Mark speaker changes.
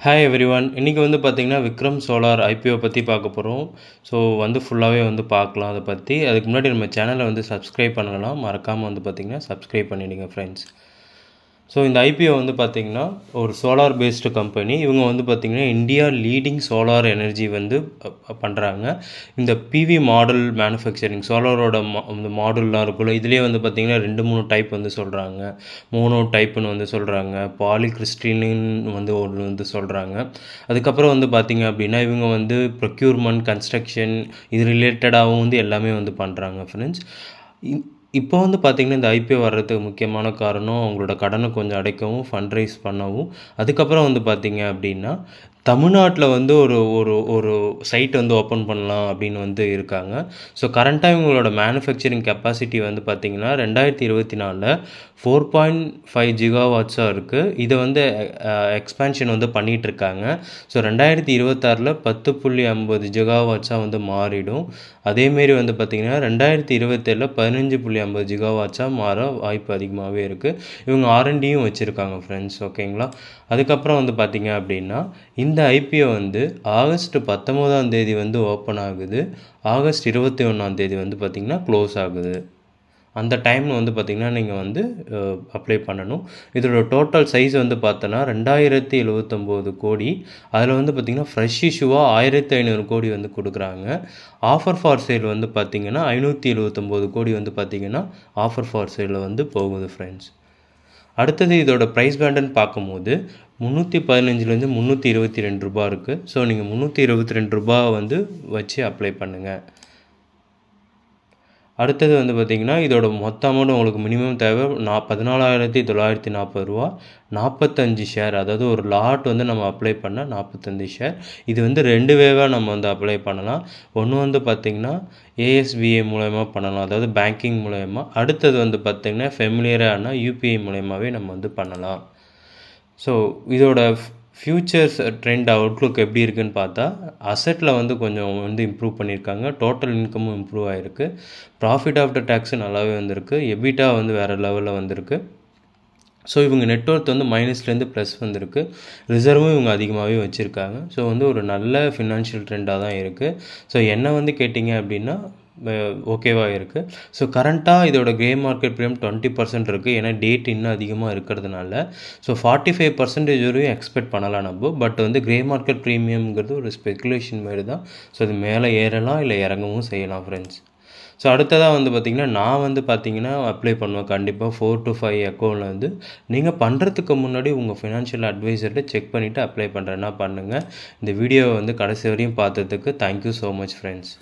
Speaker 1: Hi everyone. இன்றைக்கி வந்து பார்த்திங்கன்னா விக்ரம் சோலார் ஐபிஓ பற்றி பார்க்க போகிறோம். ஸோ ஃபுல்லாகவே பார்க்கலாம் அதை பற்றி. அதுக்கு முன்னாடி நம்ம சேனலை சப்ஸ்கிரைப் பண்ணலாம். மறக்காமல் பார்த்திங்கன்னா சப்ஸ்கிரைப் பண்ணிவிடுங்க ஃப்ரெண்ட்ஸ். ஸோ இந்த ஐபிஓ பார்த்திங்கன்னா ஒரு சோலார் பேஸ்டு கம்பெனி. இவங்க பார்த்திங்கன்னா இந்தியா லீடிங் சோலார் எனர்ஜி பண்ணுறாங்க. இந்த பிவி மாடல் மேனுஃபேக்சரிங் சோலாரோட இந்த மாடல்லாம் இருக்குல்ல, இதுலேயே பார்த்திங்கன்னா 2-3 டைப் சொல்கிறாங்க. மோனோ டைப்புன்னு சொல்கிறாங்க. பாலிகிறிஸ்டின்னு ஒன்று சொல்கிறாங்க. அதுக்கப்புறம் பார்த்திங்க அப்படின்னா இவங்க ப்ரொக்யூர்மெண்ட், கன்ஸ்ட்ரக்ஷன் இது ரிலேட்டடாகவும் எல்லாமே பண்ணுறாங்க ஃப்ரெண்ட்ஸ். இப்போ பார்த்திங்கன்னா இந்த ஐபிஓ வர்றதுக்கு முக்கியமான காரணம் அவங்களோட கடனை கொஞ்சம் அடைக்கவும், ஃபண்ட் ரைஸ் பண்ணவும். அதுக்கப்புறம் பார்த்திங்க அப்படின்னா தமிழ்நாட்டில் ஒரு ஒரு ஒரு சைட் ஓப்பன் பண்ணலாம் அப்படின்னு இருக்காங்க. ஸோ கரண்ட்டாக இவங்களோட மேனுஃபேக்சரிங் கெப்பாசிட்டி பார்த்திங்கன்னா 2024 4.5 ஜிகாவாட்ஸாக இருக்குது. இதை எக்ஸ்பேன்ஷன் பண்ணிகிட்ருக்காங்க. ஸோ 2026 10.50 ஜிகாவாட்ஸாக மாறிடும். அதேமாரி பார்த்திங்கன்னா 2027 15.50 ஜிகாவாட்ஸாக மாற வாய்ப்பு அதிகமாகவே இருக்குது. இவங்க R&Dயும் வச்சுருக்காங்க ஃப்ரெண்ட்ஸ். ஓகேங்களா. அதுக்கப்புறம் பார்த்திங்க அப்படின்னா இந்த ஐபிஓ ஆகஸ்ட் 19 ஓப்பன் ஆகுது. ஆகஸ்ட் 21 பார்த்திங்கன்னா க்ளோஸ் ஆகுது. அந்த டைமில் பார்த்திங்கன்னா நீங்கள் அப்ளை பண்ணணும். இதோட டோட்டல் சைஸ் பார்த்தோன்னா 2079 கோடி. அதில் பார்த்திங்கன்னா ஃப்ரெஷ் இஷ்யூவாக 1500 கோடி கொடுக்குறாங்க. ஆஃபர் ஃபார் சேல் பார்த்திங்கன்னா 579 கோடி பார்த்திங்கன்னா ஆஃபர் ஃபார் சேலில் போகுது ஃப்ரெண்ட்ஸ். அடுத்தது இதோட ப்ரைஸ் பேண்டுன்னு பார்க்கும்போது 315 322 ரூபா இருக்குது. ஸோ நீங்கள் 322 ரூபா வச்சு அப்ளை பண்ணுங்கள். அடுத்தது பார்த்திங்கன்னா இதோட மொத்த அமௌண்ட் உங்களுக்கு மினிமம் தேவை 14,940 ரூபா. 45 ஷேர், அதாவது ஒரு லாட் நம்ம அப்ளை பண்ண 45 ஷேர். இது 2 வேவாக நம்ம அப்ளை பண்ணலாம். ஒன்று பார்த்திங்கன்னா ஏஎஸ்பிஐ மூலயமா பண்ணலாம், அதாவது பேங்கிங் மூலயமா. அடுத்தது பார்த்திங்கன்னா ஃபெமிலியரான யூபிஐ மூலயமாவே நம்ம பண்ணலாம். ஸோ இதோட ஃப்யூச்சர்ஸ் ட்ரெண்ட் அவுட்லுக் எப்படி இருக்குதுன்னு பார்த்தா அசெட்டில் கொஞ்சம் இம்ப்ரூவ் பண்ணியிருக்காங்க. டோட்டல் இன்கமும் இம்ப்ரூவ் ஆகிருக்கு. ப்ராஃபிட் ஆஃப்டர் டேக்ஸு நல்லாவே வந்திருக்கு. எபிட்டா வேறு லெவலில் வந்திருக்கு. ஸோ இவங்க நெட்ஒர்த் மைனஸ்லேருந்து ப்ளஸ் வந்திருக்கு. ரிசர்வும் இவங்க அதிகமாகவே வச்சுருக்காங்க. ஸோ ஒரு நல்ல ஃபினான்ஷியல் ட்ரெண்டாக தான் இருக்குது. ஸோ என்ன கேட்டிங்க அப்படின்னா ஓகேவாக இருக்குது. ஸோ கரண்ட்டாக இதோட கிரே மார்க்கெட் ப்ரீமியம் 20% இருக்குது. ஏன்னா டேட் இன்னும் அதிகமாக இருக்கிறதுனால. ஸோ 45% வரையும் எக்ஸ்பெக்ட் பண்ணலாம் நம்ம. பட் கிரே மார்க்கெட் ப்ரீமியம்ங்கிறது ஒரு ஸ்பெகுலேஷன் மாதிரி தான். ஸோ அது மேலே ஏறலாம், இல்லை இறங்கவும் செய்யலாம் ஃப்ரெண்ட்ஸ். ஸோ அடுத்ததாக பார்த்திங்கன்னா நான் பார்த்திங்கன்னா அப்ளை பண்ணுவேன் கண்டிப்பாக 4 to 5 அக்கௌண்ட்டில் நீங்கள் பண்ணுறதுக்கு முன்னாடி உங்கள் ஃபினான்ஷியல் அட்வைசர்கிட்ட செக் பண்ணிவிட்டு அப்ளை பண்ணுறேன்னா பண்ணுங்கள். இந்த வீடியோவை கடைசி வரையும் பார்த்ததுக்கு தேங்க்யூ ஸோ மச் ஃப்ரெண்ட்ஸ்.